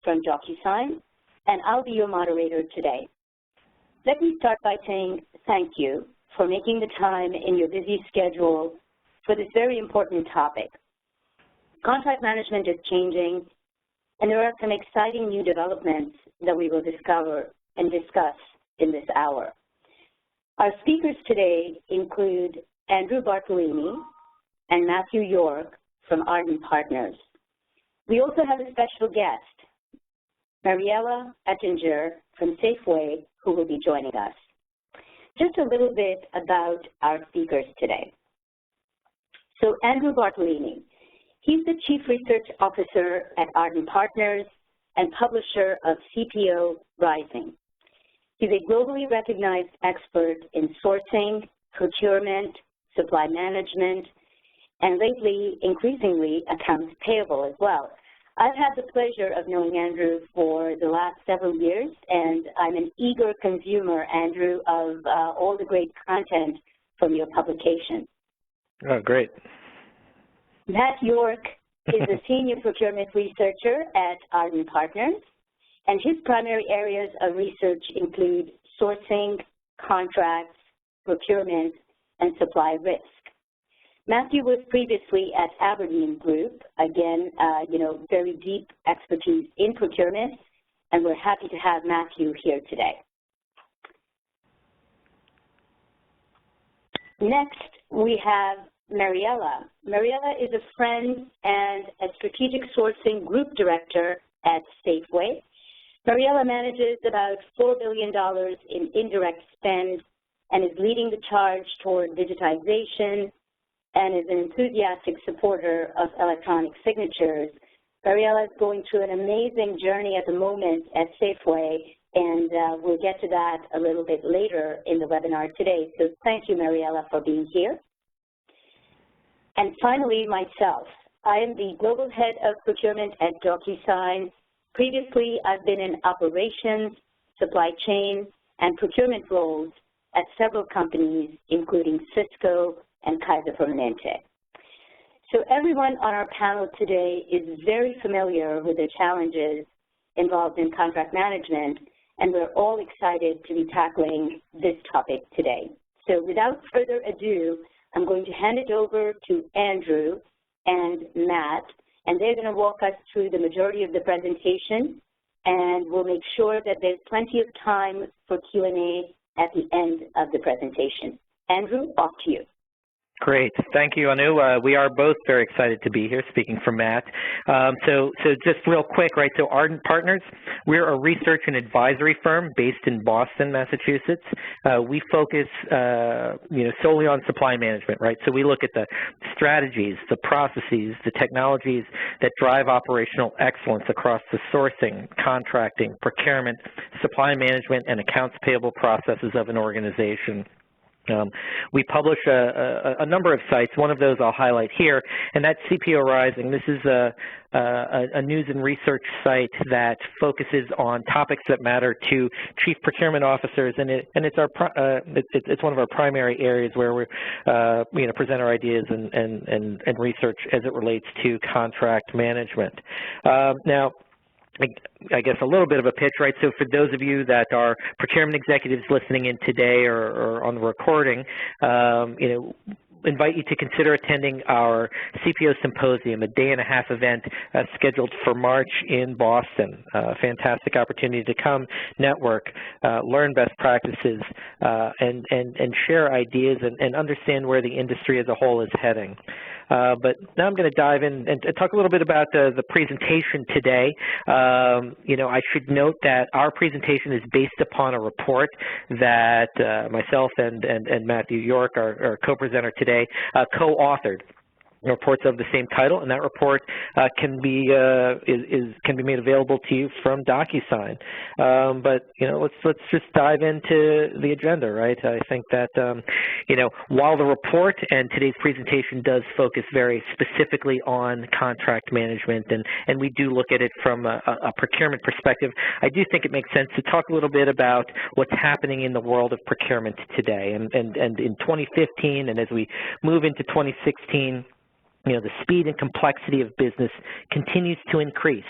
from DocuSign, and I'll be your moderator today. Let me start by saying thank you for making the time in your busy schedule for this very important topic. Contract management is changing, and there are some exciting new developments that we will discover and discuss in this hour. Our speakers today include Andrew Bartolini and Matthew York from Ardent Partners. We also have a special guest, Mariella Ettinger from Safeway, who will be joining us. Just a little bit about our speakers today. So Andrew Bartolini, he's the Chief Research Officer at Ardent Partners and publisher of CPO Rising. He's a globally recognized expert in sourcing, procurement, supply management, and lately, increasingly, accounts payable as well. I've had the pleasure of knowing Andrew for the last several years, and I'm an eager consumer, Andrew, of all the great content from your publication. Oh, great. Matt York is a senior procurement researcher at Ardent Partners, and his primary areas of research include sourcing, contracts, procurement, and supply risk. Matthew was previously at Aberdeen Group, again, very deep expertise in procurement, and we're happy to have Matthew here today. Next, we have Mariella. Mariella is a friend and a strategic sourcing group director at Safeway. Mariella manages about $4 billion in indirect spend and is leading the charge toward digitization and is an enthusiastic supporter of electronic signatures. Mariella is going through an amazing journey at the moment at Safeway, and we'll get to that a little bit later in the webinar today. So thank you, Mariella, for being here. And finally, myself. I am the Global Head of Procurement at DocuSign. Previously, I've been in operations, supply chain, and procurement roles at several companies, including Cisco and Kaiser Permanente. So everyone on our panel today is very familiar with the challenges involved in contract management, and we're all excited to be tackling this topic today. So without further ado, I'm going to hand it over to Andrew and Matt, and they're going to walk us through the majority of the presentation, and we'll make sure that there's plenty of time for Q&A at the end of the presentation. Andrew, off to you. Great. Thank you, Anu. We are both very excited to be here, speaking for Matt. So just real quick, right, so Ardent Partners, we're a research and advisory firm based in Boston, Massachusetts. We focus, solely on supply management, right? So we look at the strategies, the processes, the technologies that drive operational excellence across the sourcing, contracting, procurement, supply management, and accounts payable processes of an organization. We publish a number of sites. One of those I'll highlight here, and that's CPO Rising. This is a news and research site that focuses on topics that matter to chief procurement officers, and it's one of our primary areas where we present our ideas and research as it relates to contract management. Now, I guess a little bit of a pitch, right? So for those of you that are procurement executives listening in today or on the recording, invite you to consider attending our CPO Symposium, a day-and-a-half event scheduled for March in Boston. Fantastic opportunity to come, network, learn best practices, and share ideas and understand where the industry as a whole is heading. But now I'm going to dive in and talk a little bit about the presentation today. I should note that our presentation is based upon a report that myself and Matthew York, our co-presenter today, co-authored. Reports of the same title, and that report can be made available to you from DocuSign. But let's just dive into the agenda, right? I think that while the report and today's presentation does focus very specifically on contract management, and we do look at it from a procurement perspective, I do think it makes sense to talk a little bit about what's happening in the world of procurement today. And in 2015, and as we move into 2016. The speed and complexity of business continues to increase,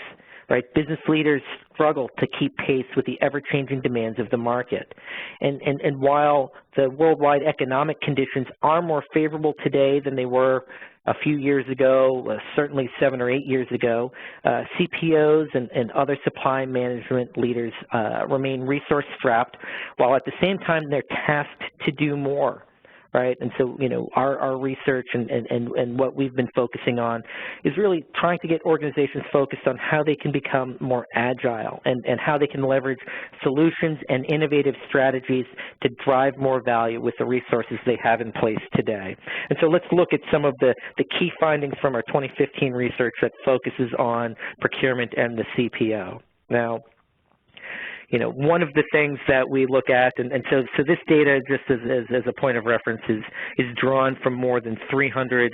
right? Business leaders struggle to keep pace with the ever-changing demands of the market. And while the worldwide economic conditions are more favorable today than they were a few years ago, certainly 7 or 8 years ago, CPOs and other supply management leaders remain resource-strapped, while at the same time they're tasked to do more. Right, and so our research and what we've been focusing on is really trying to get organizations focused on how they can become more agile and how they can leverage solutions and innovative strategies to drive more value with the resources they have in place today. And so let's look at some of the key findings from our 2015 research that focuses on procurement and the CPO. Now, one of the things that we look at, and so this data, just as a point of reference, is drawn from more than 300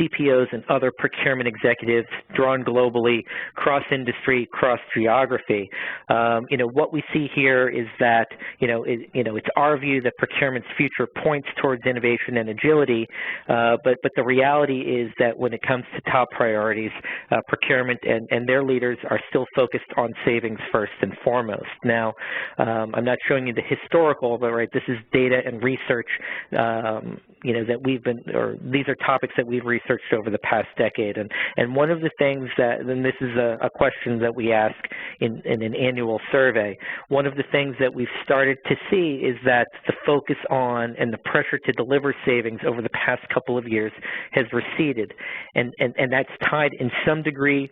CPOs and other procurement executives drawn globally, cross-industry, cross-geography. What we see here is that, it's our view that procurement's future points towards innovation and agility, but the reality is that when it comes to top priorities, procurement and their leaders are still focused on savings first and foremost. Now, I'm not showing you the historical, but this is data and research, that we've been, or these are topics that we've researched over the past decade. And one of the things that, and this is a question that we ask in an annual survey, one of the things that we've started to see is that the focus on and the pressure to deliver savings over the past couple of years has receded. And that's tied in some degree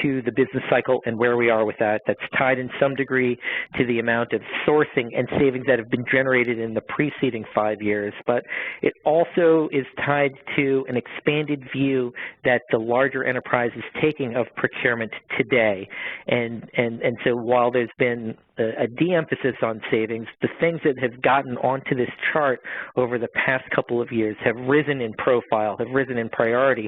to the business cycle and where we are with that. That's tied in some degree to the amount of sourcing and savings that have been generated in the preceding 5 years, but it also is tied to an expanded view that the larger enterprise is taking of procurement today. And so while there's been a de-emphasis on savings, the things that have gotten onto this chart over the past couple of years have risen in profile, have risen in priority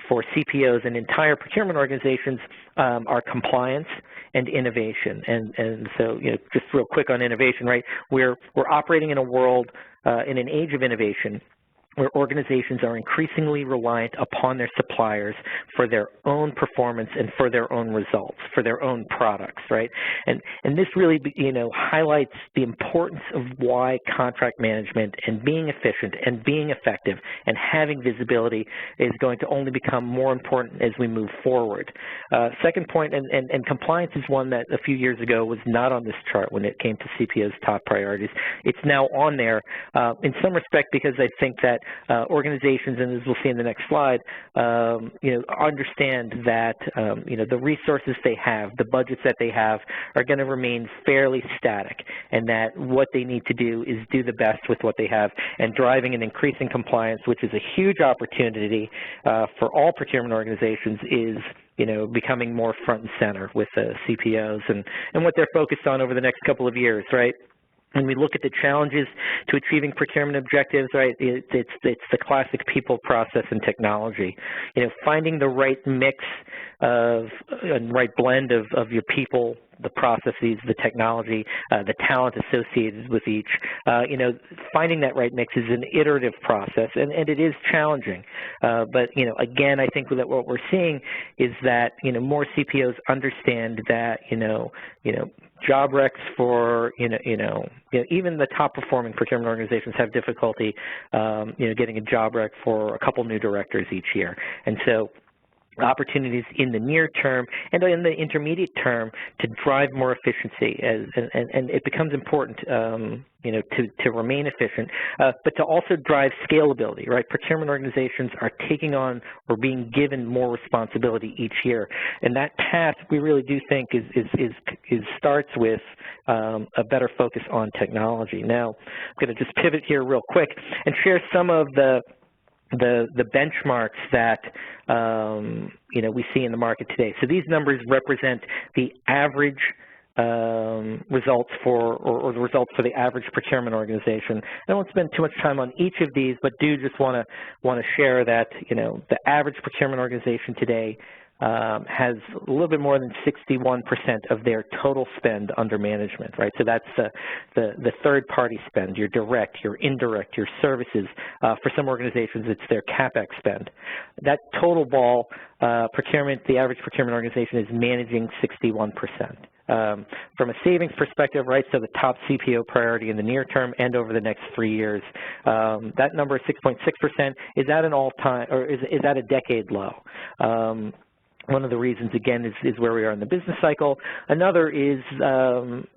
for CPOs and entire procurement organizations, are compliance and innovation. And so, just real quick on innovation, right? We're operating in a world, in an age of innovation, where organizations are increasingly reliant upon their suppliers for their own performance and for their own results, for their own products, right? And this really, highlights the importance of why contract management and being efficient and being effective and having visibility is going to only become more important as we move forward. Second point, and compliance is one that a few years ago was not on this chart when it came to CPO's top priorities. It's now on there in some respect because I think that organizations, and as we'll see in the next slide, understand that the resources they have, the budgets that they have, are going to remain fairly static, and that what they need to do is do the best with what they have, and driving an increasing compliance, which is a huge opportunity for all procurement organizations, is becoming more front and center with the CPOs and what they're focused on over the next couple of years, right? When we look at the challenges to achieving procurement objectives, right, it's the classic people, process, and technology. Finding the right mix of and right blend of your people, the processes, the technology, the talent associated with each. Finding that right mix is an iterative process, and it is challenging. But again, I think that what we're seeing is that more CPOs understand that job recs for even the top performing procurement organizations have difficulty getting a job rec for a couple new directors each year, and so opportunities in the near term and in the intermediate term to drive more efficiency, and it becomes important to remain efficient, but to also drive scalability, right? Procurement organizations are taking on or being given more responsibility each year, and that path we really do think starts with a better focus on technology. Now, I'm going to just pivot here real quick and share some of the benchmarks that we see in the market today. So these numbers represent the average results or the results for the average procurement organization. I won't spend too much time on each of these, but do just want to share that the average procurement organization today has a little bit more than 61% of their total spend under management, right? So that's the third-party spend, your direct, your indirect, your services. For some organizations, it's their CapEx spend. That total ball procurement, the average procurement organization is managing 61%. From a savings perspective, right, so the top CPO priority in the near term and over the next 3 years, that number is 6.6%. Is that an all-time, or is that a decade low? One of the reasons, again, is where we are in the business cycle. Another is,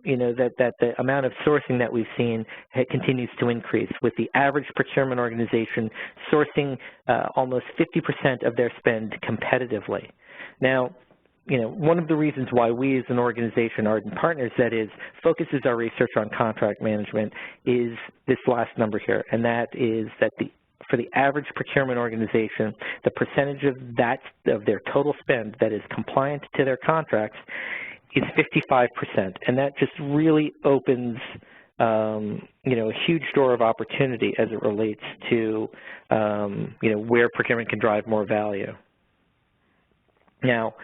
you know, that the amount of sourcing that we've seen continues to increase, with the average procurement organization sourcing almost 50% of their spend competitively. Now, you know, one of the reasons why we as an organization, Ardent Partners, that is, focuses our research on contract management is this last number here, and that is that for the average procurement organization, the percentage of their total spend that is compliant to their contracts is 55%, and that just really opens you know, a huge door of opportunity as it relates to you know, where procurement can drive more value. Now,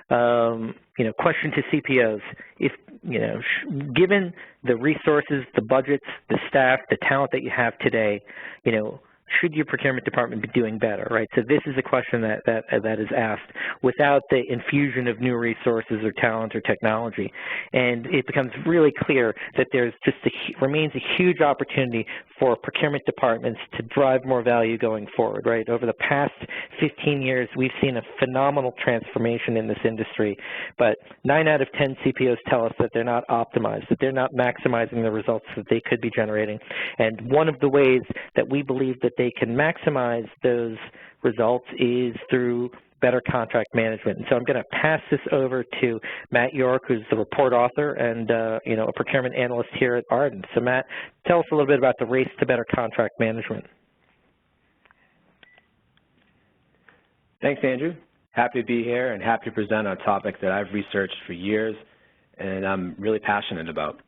you know, question to CPOs: if, you know, given the resources, the budgets, the staff, the talent that you have today, you know, should your procurement department be doing better, right? So this is a question that is asked without the infusion of new resources or talent or technology. And it becomes really clear that there's just remains a huge opportunity for procurement departments to drive more value going forward, right? Over the past 15 years, we've seen a phenomenal transformation in this industry, but 9 out of 10 CPOs tell us that they're not optimized, that they're not maximizing the results that they could be generating. And one of the ways that we believe that they can maximize those results is through better contract management. And so I'm going to pass this over to Matt York, who's the report author and you know, a procurement analyst here at Ardent. So Matt, tell us a little bit about the race to better contract management. Thanks, Andrew. Happy to be here and happy to present on a topic that I've researched for years and I'm really passionate about.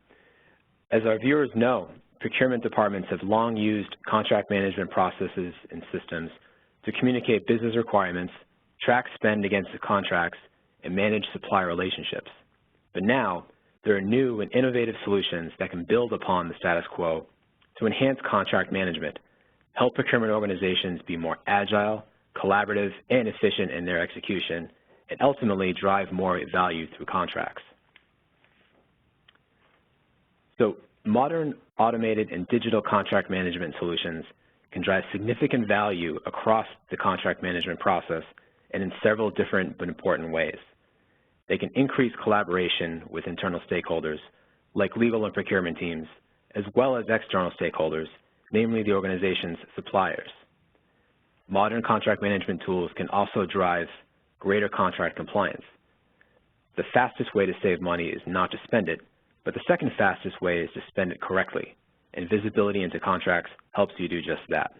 As our viewers know, procurement departments have long used contract management processes and systems to communicate business requirements, track spend against the contracts, and manage supplier relationships. But now, there are new and innovative solutions that can build upon the status quo to enhance contract management, help procurement organizations be more agile, collaborative, and efficient in their execution, and ultimately drive more value through contracts. So, modern automated and digital contract management solutions can drive significant value across the contract management process and in several different but important ways. They can increase collaboration with internal stakeholders, like legal and procurement teams, as well as external stakeholders, namely the organization's suppliers. Modern contract management tools can also drive greater contract compliance. The fastest way to save money is not to spend it, but the second fastest way is to spend it correctly, and visibility into contracts helps you do just that.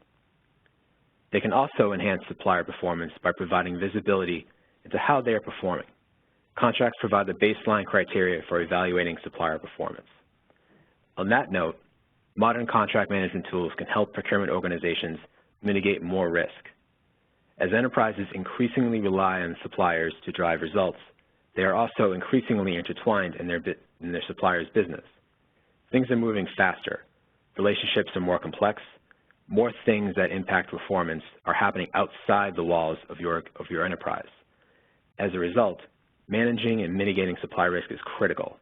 They can also enhance supplier performance by providing visibility into how they are performing. Contracts provide the baseline criteria for evaluating supplier performance. On that note, modern contract management tools can help procurement organizations mitigate more risk. As enterprises increasingly rely on suppliers to drive results, they are also increasingly intertwined in their supplier's business. Things are moving faster. Relationships are more complex. More things that impact performance are happening outside the walls of your enterprise. As a result, managing and mitigating supply risk is critical.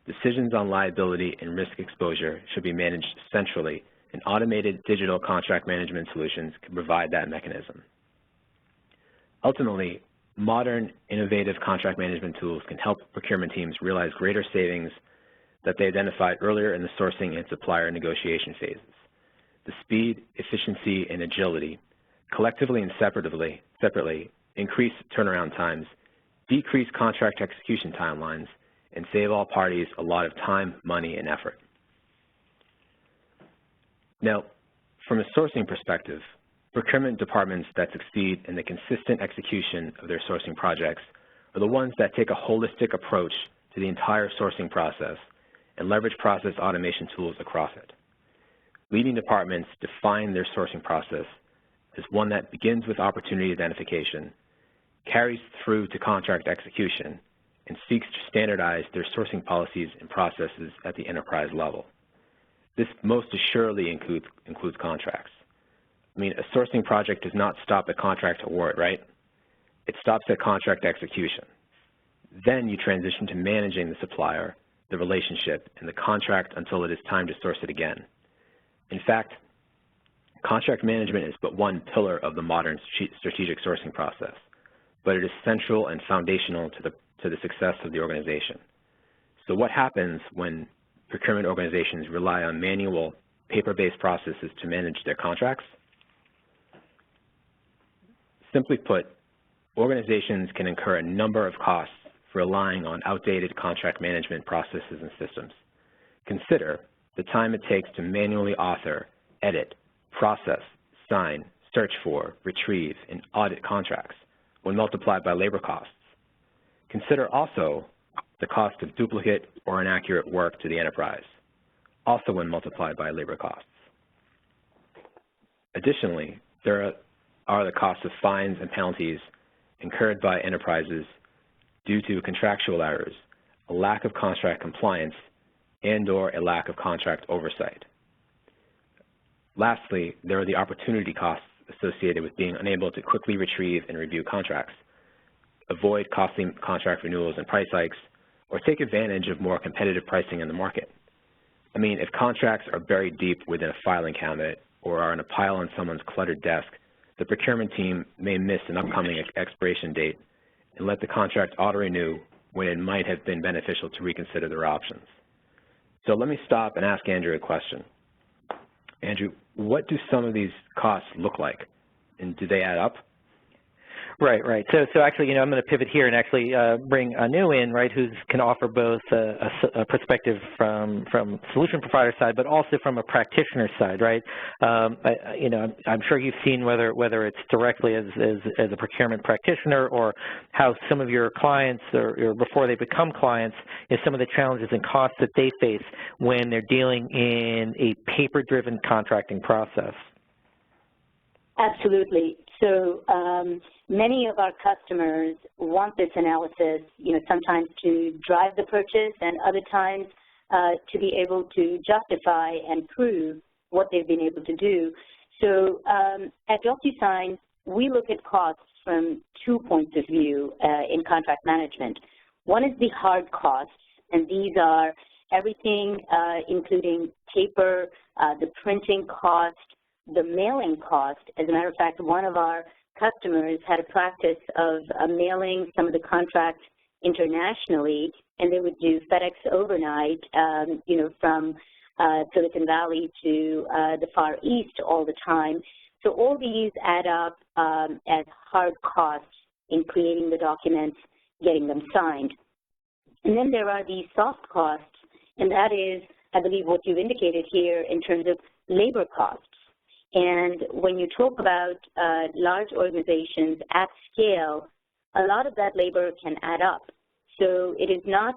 Decisions on liability and risk exposure should be managed centrally, and automated digital contract management solutions can provide that mechanism. Ultimately, modern, innovative contract management tools can help procurement teams realize greater savings that they identified earlier in the sourcing and supplier negotiation phases. The speed, efficiency, and agility, collectively and separately, increase turnaround times, decrease contract execution timelines, and save all parties a lot of time, money, and effort. Now, from a sourcing perspective, procurement departments that succeed in the consistent execution of their sourcing projects are the ones that take a holistic approach to the entire sourcing process and leverage process automation tools across it. Leading departments define their sourcing process as one that begins with opportunity identification, carries through to contract execution, and seeks to standardize their sourcing policies and processes at the enterprise level. This most assuredly includes contracts. I mean, a sourcing project does not stop at contract award, right? It stops at contract execution. Then you transition to managing the supplier, the relationship, and the contract until it is time to source it again. In fact, contract management is but one pillar of the modern strategic sourcing process, but it is central and foundational to the success of the organization. So what happens when procurement organizations rely on manual, paper-based processes to manage their contracts? Simply put, organizations can incur a number of costs for relying on outdated contract management processes and systems. Consider the time it takes to manually author, edit, process, sign, search for, retrieve, and audit contracts when multiplied by labor costs. Consider also the cost of duplicate or inaccurate work to the enterprise, also when multiplied by labor costs. Additionally, there are the costs of fines and penalties incurred by enterprises due to contractual errors, a lack of contract compliance, and/or a lack of contract oversight. Lastly, there are the opportunity costs associated with being unable to quickly retrieve and review contracts, avoid costly contract renewals and price hikes, or take advantage of more competitive pricing in the market. I mean, if contracts are buried deep within a filing cabinet or are in a pile on someone's cluttered desk, the procurement team may miss an upcoming expiration date and let the contract auto-renew when it might have been beneficial to reconsider their options. So let me stop and ask Andrew a question. Andrew, what do some of these costs look like, and do they add up? Right. So actually, I'm going to pivot here and actually bring Anu in, right, who can offer both a perspective from solution provider side, but also from a practitioner side, right? I'm sure you've seen whether it's directly as a procurement practitioner or how some of your clients or before they become clients is some of the challenges and costs that they face when they're dealing in a paper-driven contracting process. Absolutely. So many of our customers want this analysis, sometimes to drive the purchase and other times to be able to justify and prove what they've been able to do. So at DocuSign, we look at costs from 2 points of view in contract management. One is the hard costs, and these are everything including paper, the printing cost, the mailing cost. As a matter of fact, one of our customers had a practice of mailing some of the contracts internationally, and they would do FedEx overnight, from Silicon Valley to the Far East all the time. So all these add up as hard costs in creating the documents, getting them signed. And then there are these soft costs, and that is, I believe, what you've indicated here in terms of labor costs. And when you talk about large organizations at scale, a lot of that labor can add up. So it is not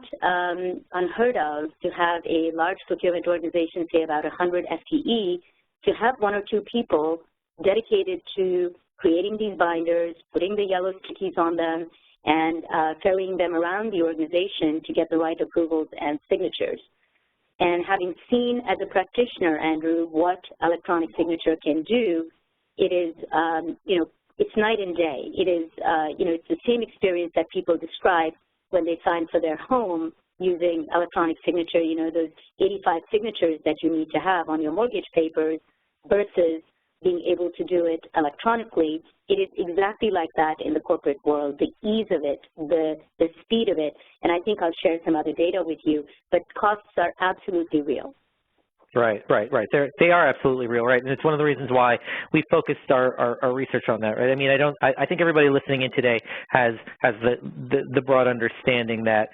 unheard of to have a large procurement organization, say about 100 FTE, to have 1 or 2 people dedicated to creating these binders, putting the yellow stickies on them, and ferrying them around the organization to get the right approvals and signatures. And having seen as a practitioner, Andrew, what electronic signature can do, it is, it's night and day. It is, it's the same experience that people describe when they sign for their home using electronic signature, those 85 signatures that you need to have on your mortgage papers versus being able to do it electronically. It is exactly like that in the corporate world, the ease of it, the speed of it, and I think I'll share some other data with you, but costs are absolutely real. Right. They are absolutely real, right? And it's one of the reasons why we focused our research on that, right? I mean, I think everybody listening in today has the broad understanding that,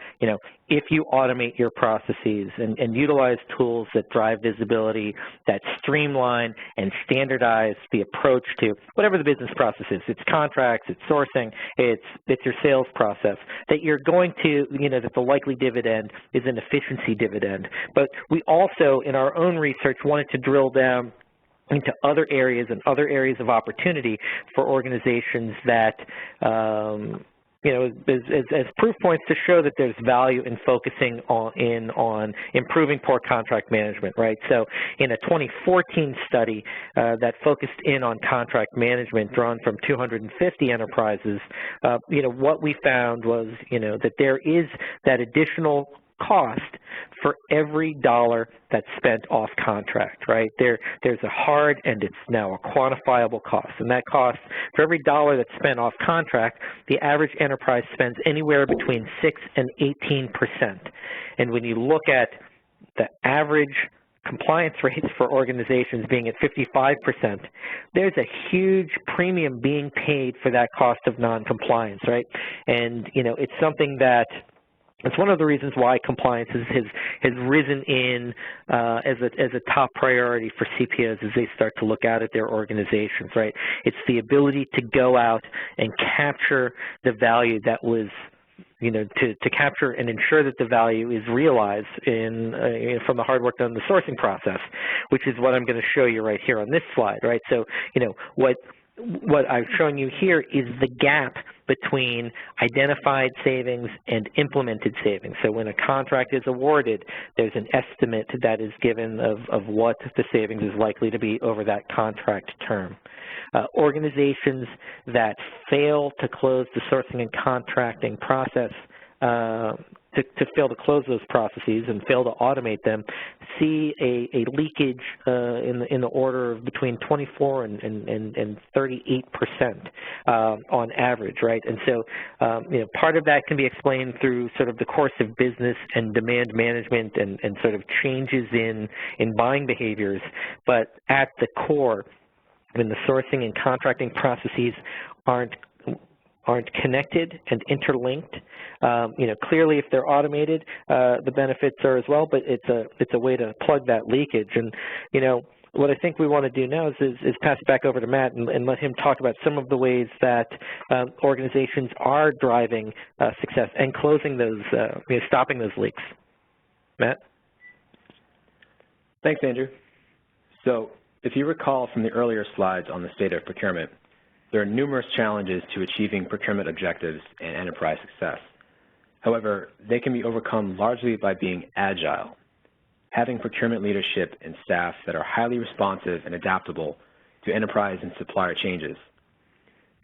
if you automate your processes and utilize tools that drive visibility, that streamline and standardize the approach to whatever the business process is, it's contracts, it's sourcing, it's your sales process, that you're going to, that the likely dividend is an efficiency dividend. But we also, in our own research, wanted to drill down into other areas and other areas of opportunity for organizations that you know, as proof points to show that there's value in focusing on improving poor contract management, right? So in a 2014 study that focused in on contract management drawn from 250 enterprises, you know, what we found was, you know, that there is that additional cost for every dollar that's spent off contract, right? There's a hard and it's now a quantifiable cost. And that cost, for every dollar that's spent off contract, the average enterprise spends anywhere between 6 and 18%. And when you look at the average compliance rates for organizations being at 55%, there's a huge premium being paid for that cost of non-compliance, right? And, you know, it's something that it's one of the reasons why compliance has risen in as a top priority for CPOs as they start to look out at their organizations, right? It's the ability to go out and capture the value that was, you know, to capture and ensure that the value is realized from the hard work done in the sourcing process, which is what I'm going to show you right here on this slide, right? So, you know, what I'm showing you here is the gap between identified savings and implemented savings. So when a contract is awarded, there's an estimate that is given of what the savings is likely to be over that contract term. Organizations that fail to close the sourcing and contracting process, to fail to close those processes and fail to automate them, see a leakage in the order of between 24 and 38% on average, right? And so, you know, part of that can be explained through sort of the course of business and demand management and sort of changes in buying behaviors, but at the core, when the sourcing and contracting processes aren't connected and interlinked, you know, clearly if they're automated, the benefits are as well, but it's a way to plug that leakage. And, you know, what I think we want to do now is pass it back over to Matt and let him talk about some of the ways that organizations are driving success and closing those, you know, stopping those leaks. Matt? Thanks, Andrew. So if you recall from the earlier slides on the state of procurement, there are numerous challenges to achieving procurement objectives and enterprise success. However, they can be overcome largely by being agile, having procurement leadership and staff that are highly responsive and adaptable to enterprise and supplier changes,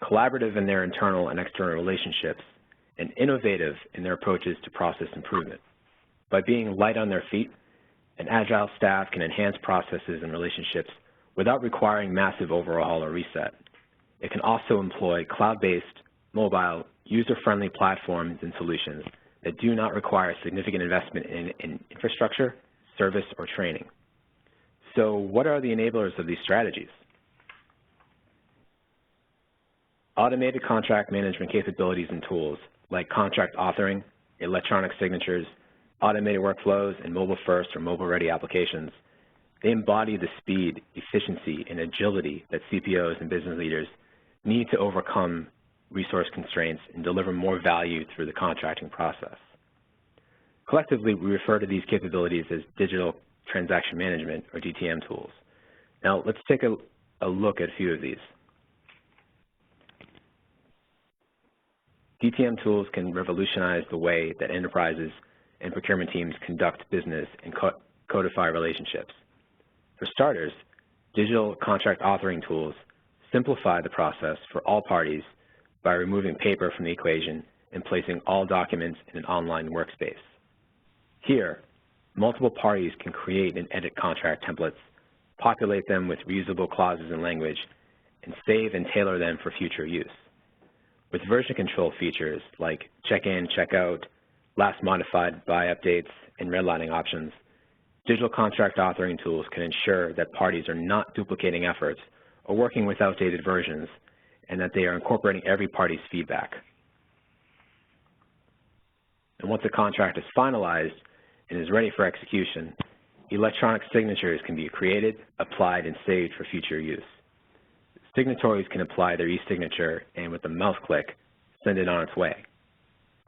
collaborative in their internal and external relationships, and innovative in their approaches to process improvement. By being light on their feet, an agile staff can enhance processes and relationships without requiring massive overhaul or reset. It can also employ cloud-based, mobile, user-friendly platforms and solutions that do not require significant investment in infrastructure, service, or training. So what are the enablers of these strategies? Automated contract management capabilities and tools like contract authoring, electronic signatures, automated workflows, and mobile-first or mobile-ready applications. They embody the speed, efficiency, and agility that CPOs and business leaders need to overcome resource constraints and deliver more value through the contracting process. Collectively, we refer to these capabilities as digital transaction management, or DTM tools. Now, let's take a look at a few of these. DTM tools can revolutionize the way that enterprises and procurement teams conduct business and codify relationships. For starters, digital contract authoring tools simplify the process for all parties by removing paper from the equation and placing all documents in an online workspace. Here, multiple parties can create and edit contract templates, populate them with reusable clauses and language, and save and tailor them for future use. With version control features like check-in, check-out, last modified by updates, and redlining options, digital contract authoring tools can ensure that parties are not duplicating efforts or working with outdated versions, and that they are incorporating every party's feedback. And once a contract is finalized and is ready for execution, electronic signatures can be created, applied, and saved for future use. Signatories can apply their e-signature and with a mouse click, send it on its way.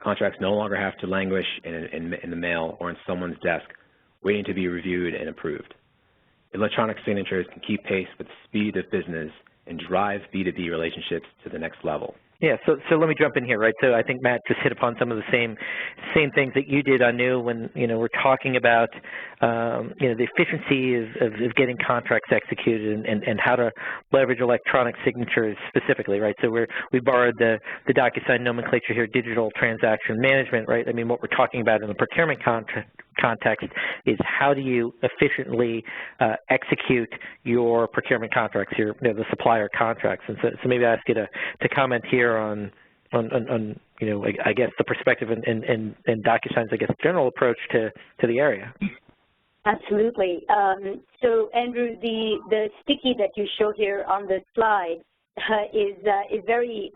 Contracts no longer have to languish in the mail or in someone's desk waiting to be reviewed and approved. electronic signatures can keep pace with the speed of business and drive B2B relationships to the next level. Yeah, so let me jump in here, right? So I think Matt just hit upon some of the same things that you did, Anu, when we're talking about the efficiency of getting contracts executed and how to leverage electronic signatures specifically, right? So we borrowed the DocuSign nomenclature here, digital transaction management, right? I mean, what we're talking about in the procurement context is how do you efficiently execute your procurement contracts, the supplier contracts. And so maybe I ask you to comment here on I guess the perspective and DocuSign's, I guess, general approach to the area. Absolutely. So Andrew, the sticky that you show here on the slide is very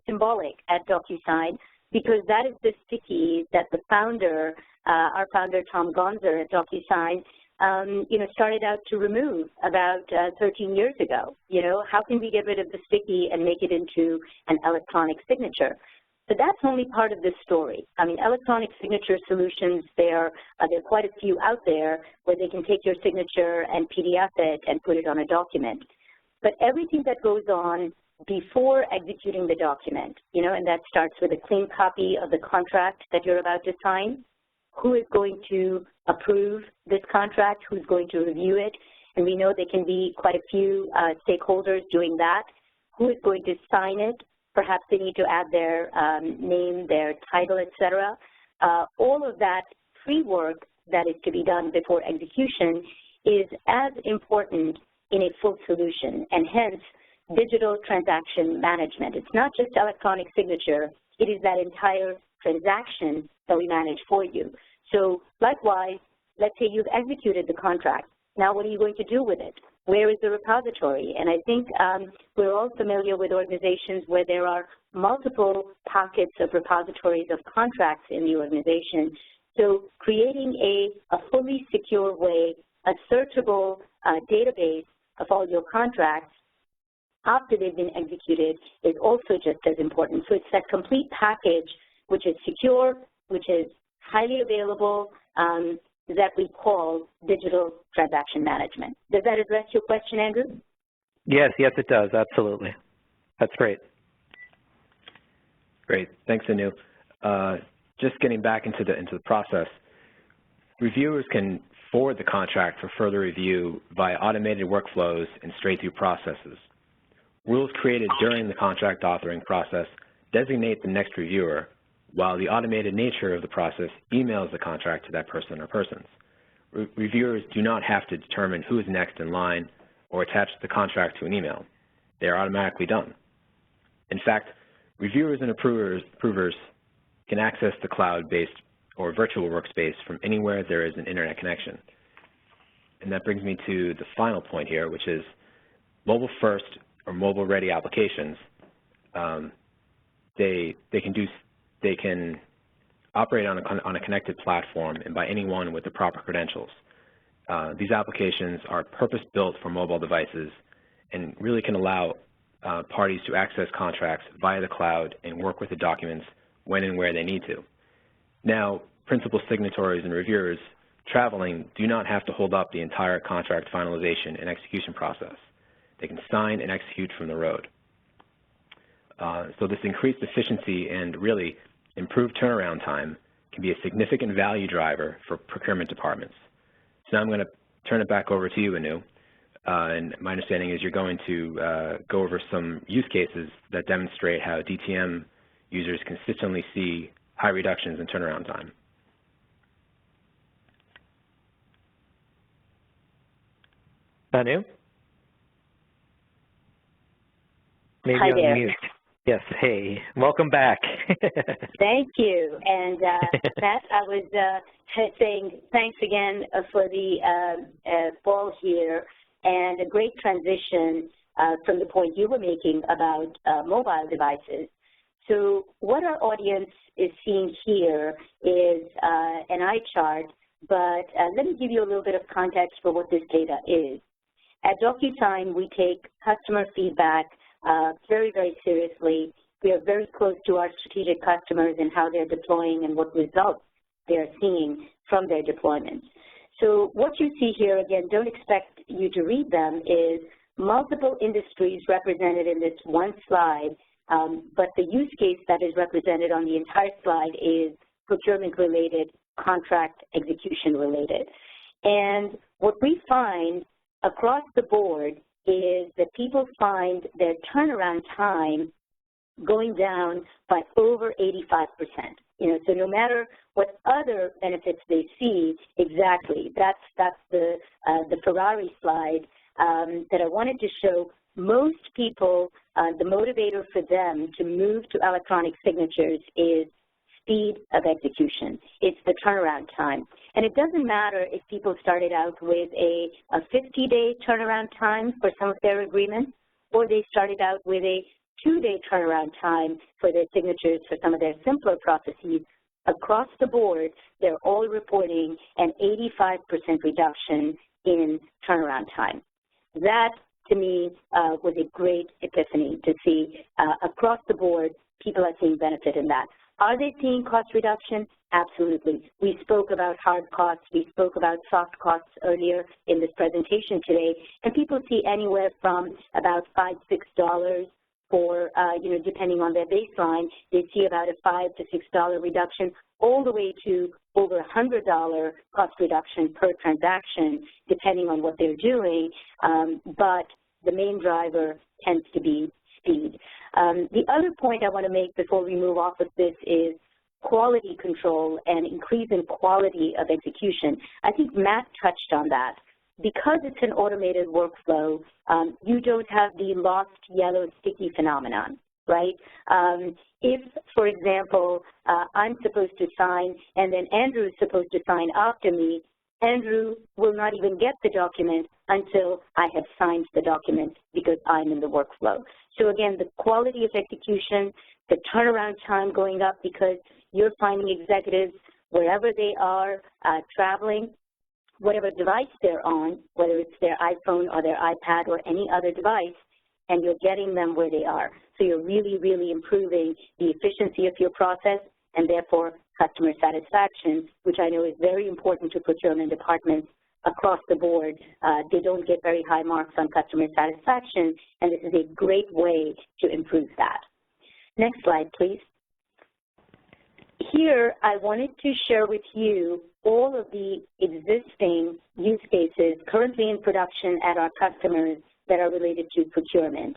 symbolic at DocuSign, because that is the sticky that the founder, our founder Tom Gonzer at DocuSign, started out to remove about 13 years ago. How can we get rid of the sticky and make it into an electronic signature? But that's only part of the story. I mean, electronic signature solutions, there are quite a few out there where they can take your signature and PDF it and put it on a document. But everything that goes on before executing the document, and that starts with a clean copy of the contract that you're about to sign. Who is going to approve this contract? Who's going to review it? And we know there can be quite a few stakeholders doing that. Who is going to sign it? Perhaps they need to add their name, their title, etc. All of that pre-work that is to be done before execution is as important in a full solution, and hence digital transaction management. It's not just electronic signature, it is that entire transaction that we manage for you. So likewise, let's say you've executed the contract. Now what are you going to do with it? Where is the repository? And I think we're all familiar with organizations where there are multiple pockets of repositories of contracts in the organization. So creating a fully secure way, a searchable database of all your contracts after they've been executed is also just as important. So it's that complete package which is secure, which is highly available, that we call digital transaction management. Does that address your question, Andrew? Yes, it does, absolutely. That's great. Great, thanks, Anu. Just getting back into the process, reviewers can forward the contract for further review via automated workflows and straight-through processes. Rules created during the contract authoring process designate the next reviewer, while the automated nature of the process emails the contract to that person or persons. Reviewers do not have to determine who is next in line or attach the contract to an email. They are automatically done. In fact, reviewers and approvers can access the cloud-based or virtual workspace from anywhere there is an internet connection. And that brings me to the final point here, which is mobile-first or mobile-ready applications. They can operate on a connected platform and by anyone with the proper credentials. These applications are purpose-built for mobile devices and really can allow parties to access contracts via the cloud and work with the documents when and where they need to. Now, principal signatories and reviewers traveling do not have to hold up the entire contract finalization and execution process. They can sign and execute from the road. So this increased efficiency and really improved turnaround time can be a significant value driver for procurement departments. So now I'm going to turn it back over to you, Anu. And my understanding is you're going to go over some use cases that demonstrate how DTM users consistently see high reductions in turnaround time. Anu? Maybe Hi on there. mute. Yes, hey, welcome back. Thank you. And Matt, I was saying thanks again for the ball here, and a great transition from the point you were making about mobile devices. So what our audience is seeing here is an eye chart, but let me give you a little bit of context for what this data is. At DocuSign, we take customer feedback very, very seriously. We are very close to our strategic customers and how they're deploying and what results they're seeing from their deployments. So what you see here, again, don't expect you to read them, is multiple industries represented in this one slide, but the use case that is represented on the entire slide is procurement-related, contract execution-related. And what we find across the board is that people find their turnaround time going down by over 85%. So no matter what other benefits they see, exactly, that's the Ferrari slide that I wanted to show. Most people, the motivator for them to move to electronic signatures is speed of execution. It's the turnaround time. And it doesn't matter if people started out with a 50-day turnaround time for some of their agreements, or they started out with a 2-day turnaround time for their signatures for some of their simpler processes. Across the board, they're all reporting an 85% reduction in turnaround time. That, to me, was a great epiphany to see across the board, people are seeing benefit in that. Are they seeing cost reduction? Absolutely. We spoke about hard costs. We spoke about soft costs earlier in this presentation today, and people see anywhere from about $5, $6 for, depending on their baseline, they see about a $5 to $6 reduction, all the way to over $100 cost reduction per transaction, depending on what they're doing, but the main driver tends to be speed. The other point I want to make before we move off of this is quality control and increase in quality of execution. I think Matt touched on that. Because it's an automated workflow, you don't have the lost yellow sticky phenomenon, right? If, for example, I'm supposed to sign and then Andrew is supposed to sign after me, Andrew will not even get the document until I have signed the document because I'm in the workflow. So again, the quality of execution, the turnaround time going up because you're finding executives wherever they are traveling, whatever device they're on, whether it's their iPhone or their iPad or any other device, and you're getting them where they are. So you're really, really improving the efficiency of your process and therefore customer satisfaction, which I know is very important to procurement departments across the board. They don't get very high marks on customer satisfaction, and this is a great way to improve that. Next slide, please. Here, I wanted to share with you all of the existing use cases currently in production at our customers that are related to procurement.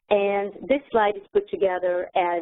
And this slide is put together as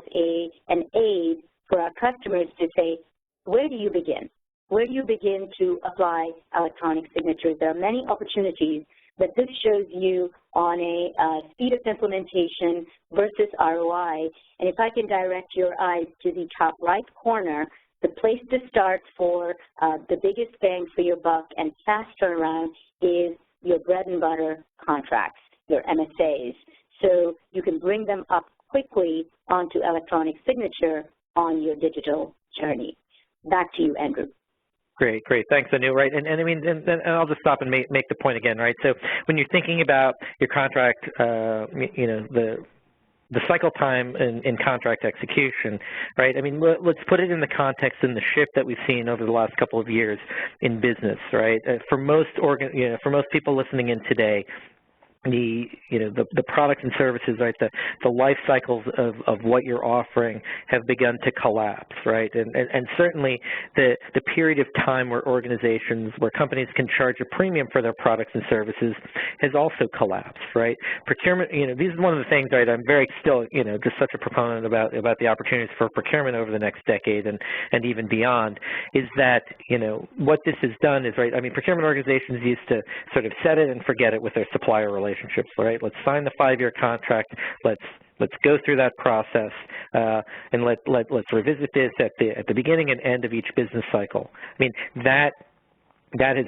an aid for our customers to say, where do you begin? Where do you begin to apply electronic signatures? There are many opportunities, but this shows you on a speed of implementation versus ROI. And if I can direct your eyes to the top right corner, the place to start for the biggest bang for your buck and fast turnaround is your bread and butter contracts, your MSAs. So you can bring them up quickly onto electronic signature on your digital journey. Back to you, Andrew. Great, great. Thanks, Anu. Right, and I mean, and I'll just stop and make the point again, right? So when you're thinking about your contract, the cycle time in contract execution, right? I mean, let's put it in the context and the shift that we've seen over the last couple of years in business, right? For most people listening in today, the products and services, right, the life cycles of what you're offering have begun to collapse, right? And certainly the period of time where companies can charge a premium for their products and services has also collapsed, right? Procurement, this is one of the things, right, I'm very still, just such a proponent about the opportunities for procurement over the next decade and even beyond, is that, what this has done is, right, I mean, procurement organizations used to sort of set it and forget it with their supplier relationships, right? Let's sign the 5-year contract. Let's go through that process, and let's revisit this at the beginning and end of each business cycle. I mean, that has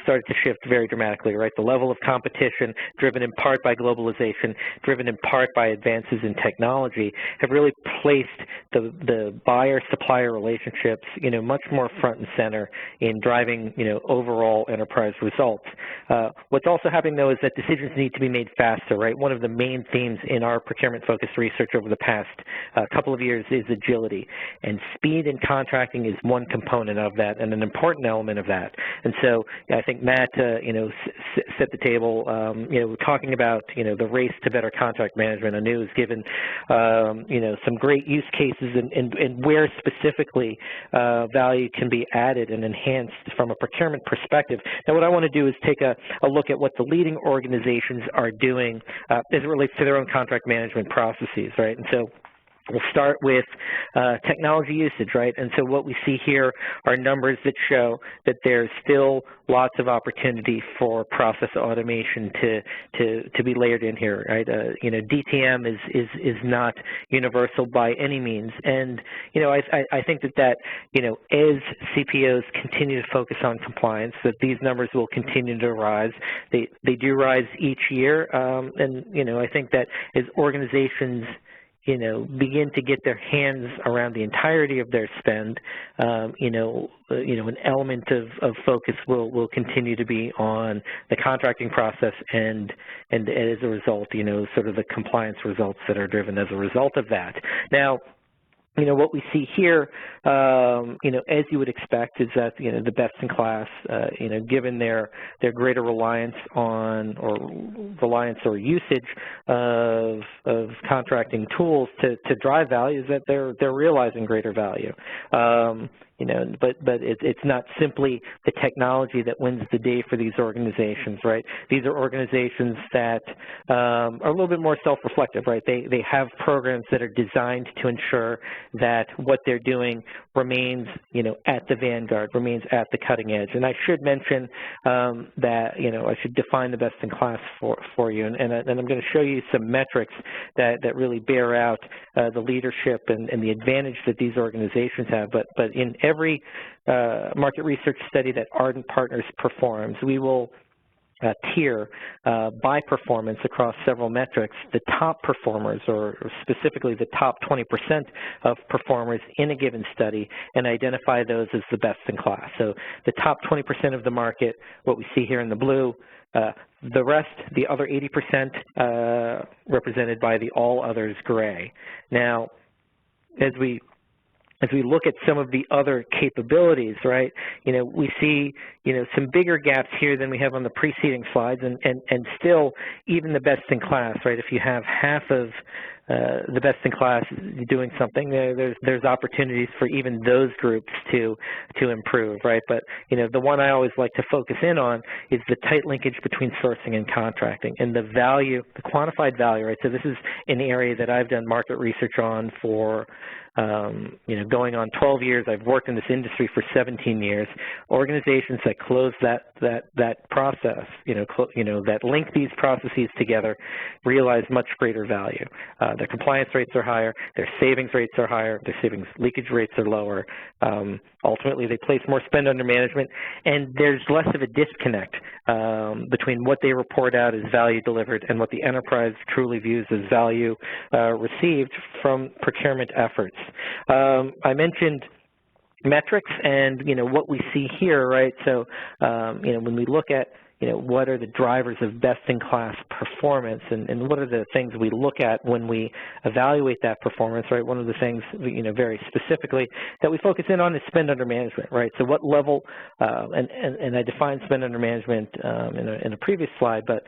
started to shift very dramatically, right? The level of competition, driven in part by globalization, driven in part by advances in technology, have really placed the buyer-supplier relationships, much more front and center in driving, overall enterprise results. What's also happening, though, is that decisions need to be made faster, right? One of the main themes in our procurement-focused research over the past couple of years is agility, and speed in contracting is one component of that and an important element of that. And so I think Matt, set the table, talking about, the race to better contract management. Anu has given, some great use cases and where specifically value can be added and enhanced from a procurement perspective. Now, what I want to do is take a look at what the leading organizations are doing as it relates to their own contract management processes, right? And so we'll start with technology usage, right? And so what we see here are numbers that show that there's still lots of opportunity for process automation to be layered in here, right? DTM is not universal by any means, and I think that as CPOs continue to focus on compliance, that these numbers will continue to rise. They do rise each year, and I think that as organizations begin to get their hands around the entirety of their spend, an element of focus will continue to be on the contracting process and as a result, sort of the compliance results that are driven as a result of that. Now, what we see here, as you would expect, is that, the best in class, given their greater reliance on or usage of contracting tools to drive value, is that they're realizing greater value. But it's not simply the technology that wins the day for these organizations, right? These are organizations that are a little bit more self-reflective, right? They have programs that are designed to ensure that what they're doing remains, at the vanguard, remains at the cutting edge. And I should mention that, I should define the best in class for you, and I'm going to show you some metrics that really bear out the leadership and the advantage that these organizations have. But in every market research study that Ardent Partners performs, we will tier by performance across several metrics the top performers, or specifically the top 20% of performers in a given study, and identify those as the best in class. So the top 20% of the market, what we see here in the blue, the rest, the other 80%, represented by the all others gray. Now, as we look at some of the other capabilities, right, we see, some bigger gaps here than we have on the preceding slides, and still, even the best in class, right, if you have half of the best in class doing something, there's opportunities for even those groups to improve, right? But, the one I always like to focus in on is the tight linkage between sourcing and contracting, and the value, the quantified value, right? So this is an area that I've done market research on for going on 12 years. I've worked in this industry for 17 years. Organizations that close that process, that link these processes together, realize much greater value. Their compliance rates are higher, their savings rates are higher, their savings leakage rates are lower. Ultimately, they place more spend under management, and there's less of a disconnect between what they report out as value delivered and what the enterprise truly views as value received from procurement efforts. I mentioned metrics and, what we see here, right? So, when we look at, what are the drivers of best-in-class performance, and what are the things we look at when we evaluate that performance, right? One of the things, very specifically that we focus in on is spend under management, right? So what level, and I defined spend under management in a previous slide, but,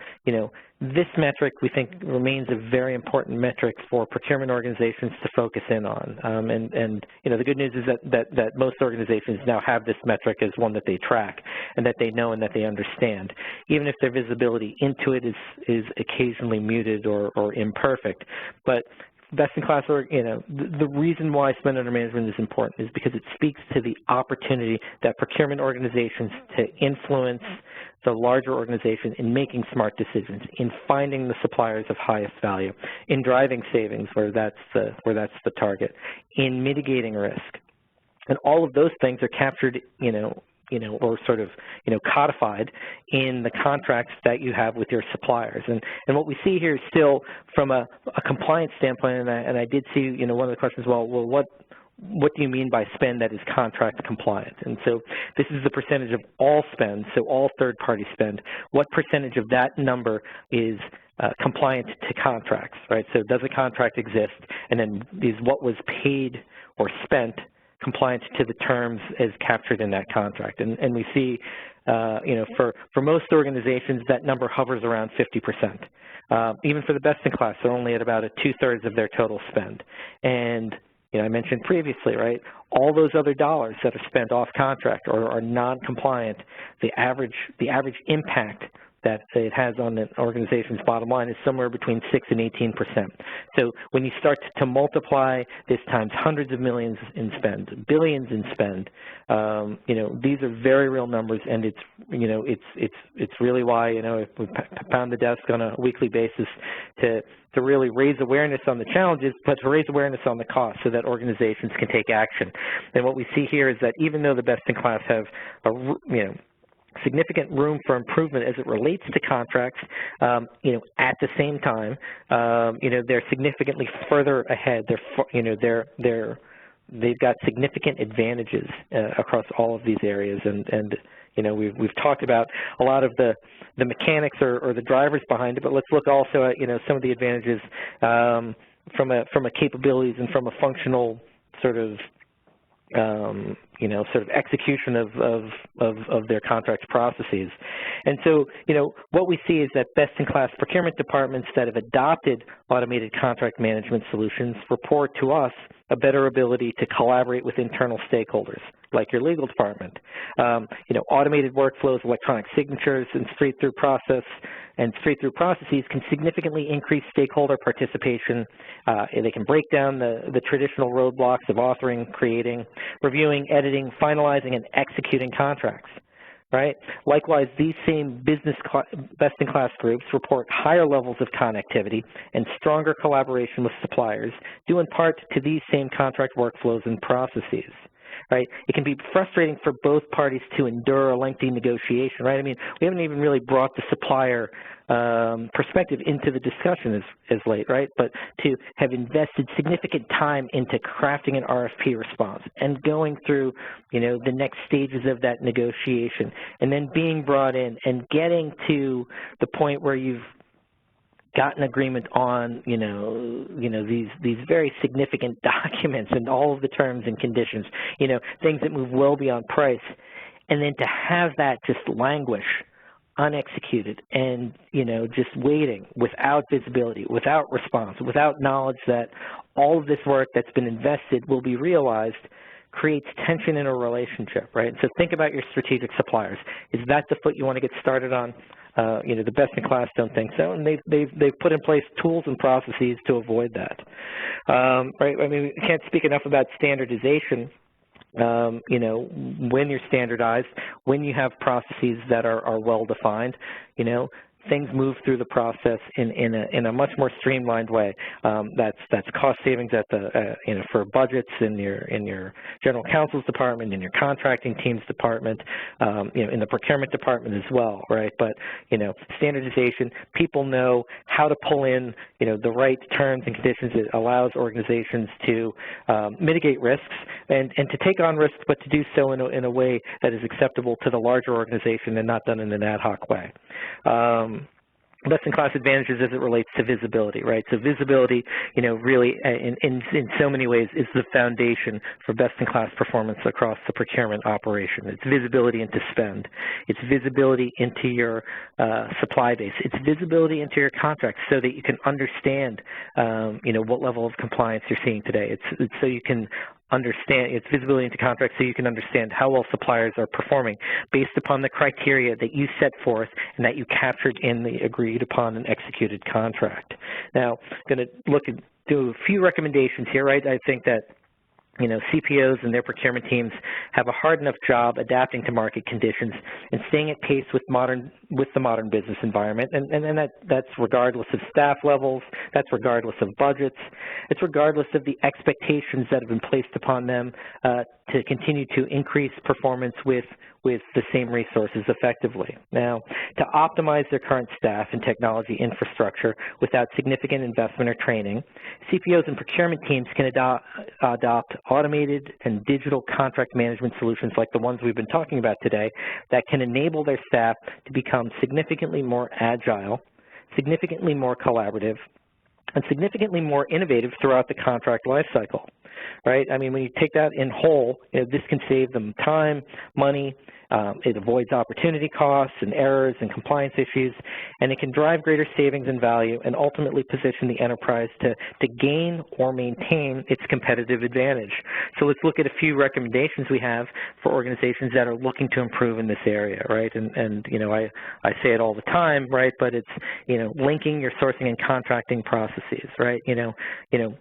this metric we think remains a very important metric for procurement organizations to focus in on. And the good news is that most organizations now have this metric as one that they track and that they know and that they understand, even if their visibility into it is occasionally muted or imperfect. But best in class, the reason why spend under management is important is because it speaks to the opportunity that procurement organizations to influence the larger organization in making smart decisions, in finding the suppliers of highest value, in driving savings where that's the target, in mitigating risk. And all of those things are captured, or sort of, codified in the contracts that you have with your suppliers. And what we see here is still from a compliance standpoint, and I did see, one of the questions, well, what do you mean by spend that is contract compliant? And so this is the percentage of all spend, so all third-party spend. What percentage of that number is compliant to contracts, right? So does a contract exist? And then is what was paid or spent compliance to the terms as captured in that contract. And we see, for most organizations, that number hovers around 50%. Even for the best-in-class, they're only at about 2/3 of their total spend. And I mentioned previously, right, all those other dollars that are spent off contract or are non-compliant, the average impact that it has on an organization's bottom line is somewhere between 6 and 18%. So when you start to multiply this times hundreds of millions in spend, billions in spend, these are very real numbers, and it's really why if we pound the desk on a weekly basis to really raise awareness on the challenges, but to raise awareness on the cost so that organizations can take action. And what we see here is that even though the best-in-class have significant room for improvement as it relates to contracts, at the same time, they're significantly further ahead. They've got significant advantages across all of these areas, and we've talked about a lot of the mechanics or the drivers behind it, but let's look also at some of the advantages from a capabilities and from a functional sort of execution of their contract processes. And so, what we see is that best-in-class procurement departments that have adopted automated contract management solutions report to us a better ability to collaborate with internal stakeholders, like your legal department. Automated workflows, electronic signatures, and straight-through processes can significantly increase stakeholder participation. They can break down the traditional roadblocks of authoring, creating, reviewing, editing, finalizing, and executing contracts. Right? Likewise, these same best-in-class groups report higher levels of connectivity and stronger collaboration with suppliers, due in part to these same contract workflows and processes. Right? It can be frustrating for both parties to endure a lengthy negotiation, right? I mean, we haven't even really brought the supplier perspective into the discussion as late, right? But to have invested significant time into crafting an RFP response and going through, the next stages of that negotiation, and then being brought in and getting to the point where you've gotten agreement on, these very significant documents and all of the terms and conditions, things that move well beyond price, and then to have that just languish, unexecuted, and, just waiting without visibility, without response, without knowledge that all of this work that's been invested will be realized, creates tension in a relationship, right? So think about your strategic suppliers. Is that the foot you want to get started on? The best-in-class don't think so, and they've put in place tools and processes to avoid that. Right? I mean, we can't speak enough about standardization. When you're standardized, when you have processes that are well-defined, things move through the process in a much more streamlined way. That's cost savings at the for budgets in your general counsel's department, in your contracting team's department, in the procurement department as well, right? But standardization, people know how to pull in the right terms and conditions. It allows organizations to mitigate risks and to take on risks, but to do so in a way that is acceptable to the larger organization and not done in an ad hoc way. Best-in-class advantages as it relates to visibility, right? So visibility, really in so many ways is the foundation for best-in-class performance across the procurement operation. It's visibility into spend. It's visibility into your supply base. It's visibility into your contracts so that you can understand, what level of compliance you're seeing today. It's so you can understand, it's visibility into contracts so you can understand how well suppliers are performing based upon the criteria that you set forth and that you captured in the agreed upon and executed contract. Now, I'm going to do a few recommendations here, right? I think that CPOs and their procurement teams have a hard enough job adapting to market conditions and staying at pace with the modern business environment, and that's regardless of staff levels, that's regardless of budgets, it's regardless of the expectations that have been placed upon them to continue to increase performance with the same resources effectively. Now, to optimize their current staff and technology infrastructure without significant investment or training, CPOs and procurement teams can adopt automated and digital contract management solutions like the ones we've been talking about today that can enable their staff to become significantly more agile, significantly more collaborative, and significantly more innovative throughout the contract lifecycle. right? I mean, when you take that in whole, this can save them time, money, it avoids opportunity costs and errors and compliance issues, and it can drive greater savings and value and ultimately position the enterprise to gain or maintain its competitive advantage. So let's look at a few recommendations we have for organizations that are looking to improve in this area, right? And I say it all the time, right? But it's, linking your sourcing and contracting processes, right?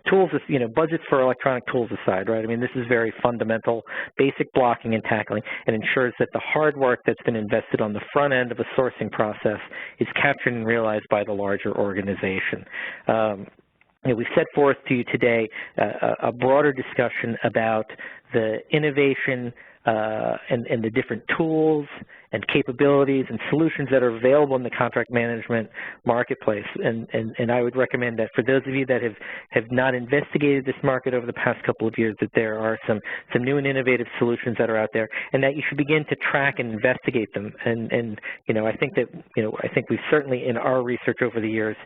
Tools, budgets for electronic tools aside, right? I mean, this is very fundamental, basic blocking and tackling, and ensures that the hard work that's been invested on the front end of a sourcing process is captured and realized by the larger organization. We set forth to you today a broader discussion about the innovation and the different tools and capabilities and solutions that are available in the contract management marketplace. And I would recommend that for those of you that have not investigated this market over the past couple of years, that there are some new and innovative solutions that are out there, and that you should begin to track and investigate them. And I think that I think we've certainly in our research over the years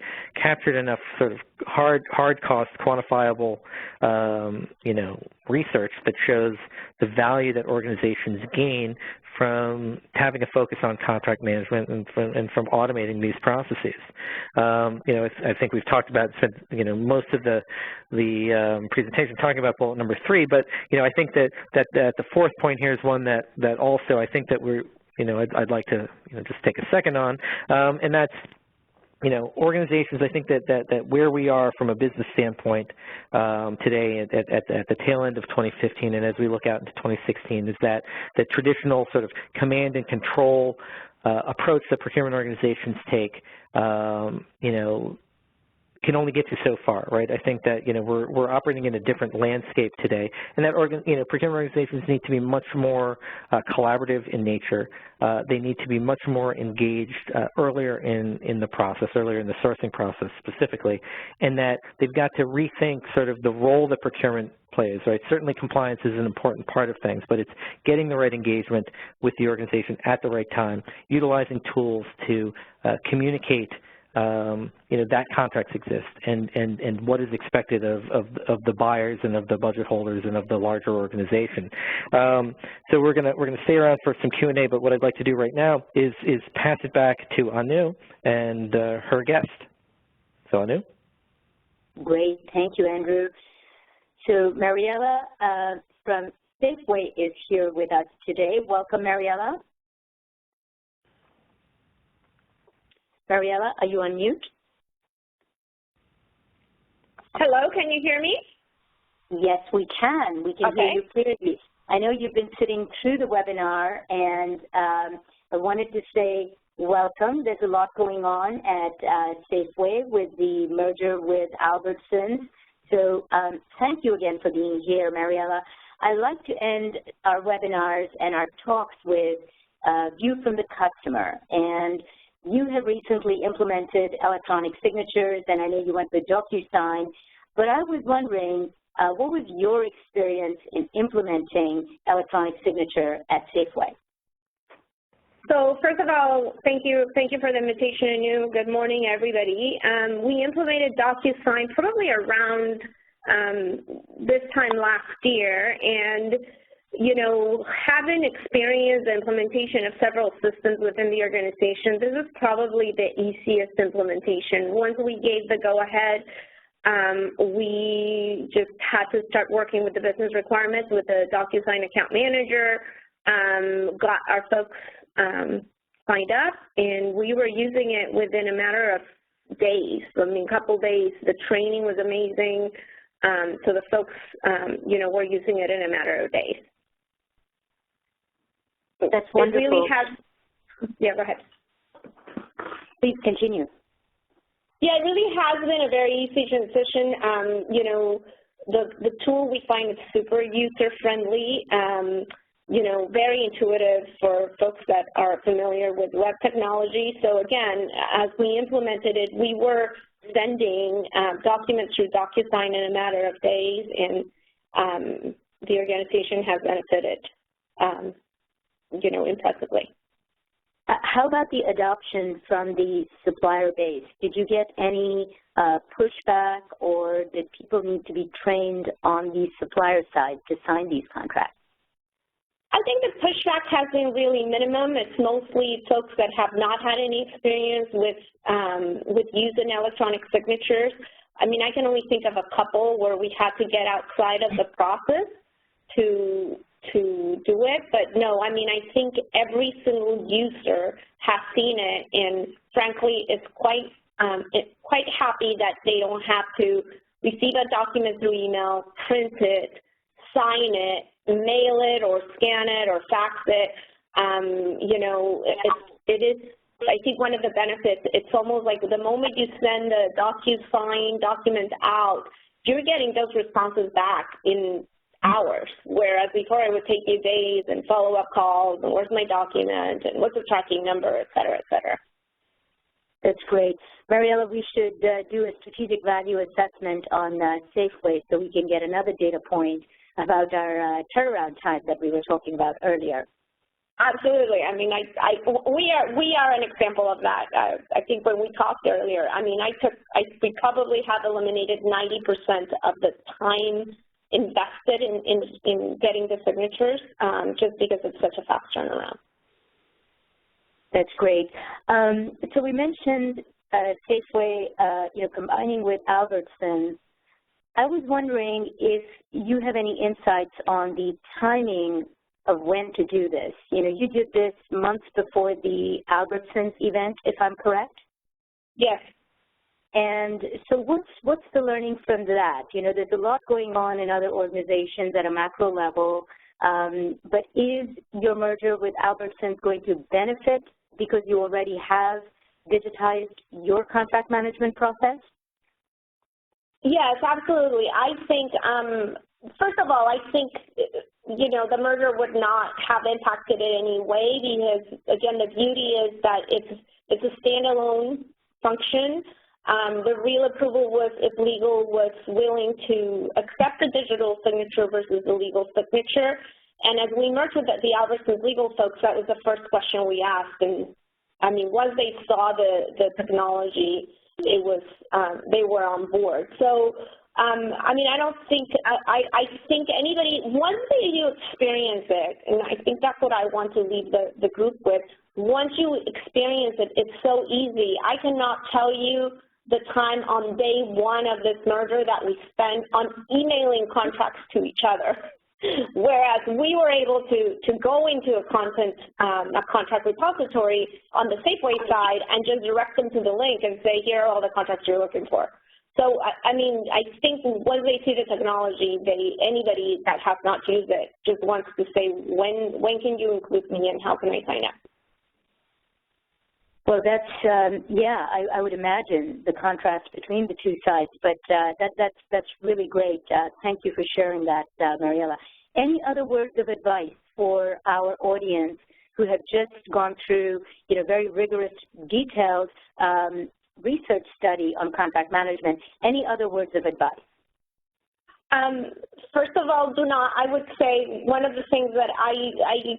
captured enough sort of hard cost quantifiable research that shows the value that organizations gain from having a focus on contract management and from automating these processes. I think we've talked about, most of the presentation talking about bullet number 3, but I think that the fourth point here is one that also I think that we're I'd like to just take a second on, and that's organizations, I think that where we are from a business standpoint today at the tail end of 2015 and as we look out into 2016 is that the traditional sort of command and control approach that procurement organizations take, can only get you so far, right? I think that we're operating in a different landscape today, and that procurement organizations need to be much more collaborative in nature. They need to be much more engaged earlier in the process, earlier in the sourcing process specifically, and that they've got to rethink sort of the role that procurement plays, right? Certainly compliance is an important part of things, but it's getting the right engagement with the organization at the right time, utilizing tools to communicate that contracts exist and what is expected of the buyers and of the budget holders and of the larger organization. So we're gonna stay around for some Q&A, but what I'd like to do right now is pass it back to Anu and her guest. So Anu. Great, thank you, Andrew. So Mariella from Safeway is here with us today. Welcome, Mariella. Mariella, are you on mute? Hello, can you hear me? Yes, we can. We can hear you clearly. I know you've been sitting through the webinar, and I wanted to say welcome. There's a lot going on at Safeway with the merger with Albertsons. So thank you again for being here, Mariella. I like to end our webinars and our talks with a view from the customer. And you have recently implemented electronic signatures, and I know you went with DocuSign, but I was wondering, what was your experience in implementing electronic signature at Safeway? So first of all, thank you for the invitation, Anu. Good morning, everybody. We implemented DocuSign probably around this time last year, and having experienced the implementation of several systems within the organization, this is probably the easiest implementation. Once we gave the go-ahead, we just had to start working with the business requirements with the DocuSign account manager, got our folks signed up, and we were using it within a matter of days. I mean, a couple days. The training was amazing, so the folks, were using it in a matter of days. That's wonderful. It really has, yeah, go ahead. Please continue. Yeah, it really has been a very easy transition. The tool, we find it super user-friendly, very intuitive for folks that are familiar with web technology. So again, as we implemented it, we were sending documents through DocuSign in a matter of days, and the organization has benefited impressively. how about the adoption from the supplier base? Did you get any pushback, or did people need to be trained on the supplier side to sign these contracts? I think the pushback has been really minimum. It's mostly folks that have not had any experience with using electronic signatures. I mean, I can only think of a couple where we had to get outside of the process to do it, but no, I mean, I think every single user has seen it, and frankly, it's quite happy that they don't have to receive a document through email, print it, sign it, mail it, or scan it, or fax it. You know, it is, I think, one of the benefits. It's almost like the moment you send the DocuSign document out, you're getting those responses back in hours, whereas before it would take you days and follow-up calls, and where's my document, and what's the tracking number, et cetera, et cetera. That's great. Mariela, we should do a strategic value assessment on Safeway so we can get another data point about our turnaround time that we were talking about earlier. Absolutely. I mean, we are an example of that. I think when we talked earlier, I mean, we probably have eliminated 90% of the time invested in getting the signatures, just because it's such a fast turnaround. That's great. So we mentioned Safeway, you know, combining with Albertsons. I was wondering if you have any insights on the timing of when to do this. You know, you did this months before the Albertsons event, if I'm correct? Yes. And so what's the learning from that? You know, there's a lot going on in other organizations at a macro level, but is your merger with Albertsons going to benefit because you already have digitized your contract management process? Yes, absolutely. I think, first of all, I think, you know, the merger would not have impacted it in any way because, again, the beauty is that it's a standalone function. The real approval was if legal was willing to accept the digital signature versus the legal signature. And as we merged with the Albertsons legal folks, that was the first question we asked. And I mean, once they saw the technology, it was they were on board. So I mean, I don't think I think anybody, once you experience it, and I think that's what I want to leave the group with. Once you experience it, it's so easy. I cannot tell you the time on day one of this merger that we spent on emailing contracts to each other, whereas we were able to go into a contract repository on the Safeway side and just direct them to the link and say, here are all the contracts you're looking for. So, I mean, I think once they see the technology, anybody that has not used it just wants to say, when can you include me and how can I sign up? Well, that's, yeah, I would imagine the contrast between the two sides, but that's really great. Thank you for sharing that, Mariela. Any other words of advice for our audience who have just gone through, you know, very rigorous, detailed research study on contract management? Any other words of advice? First of all, I would say one of the things that I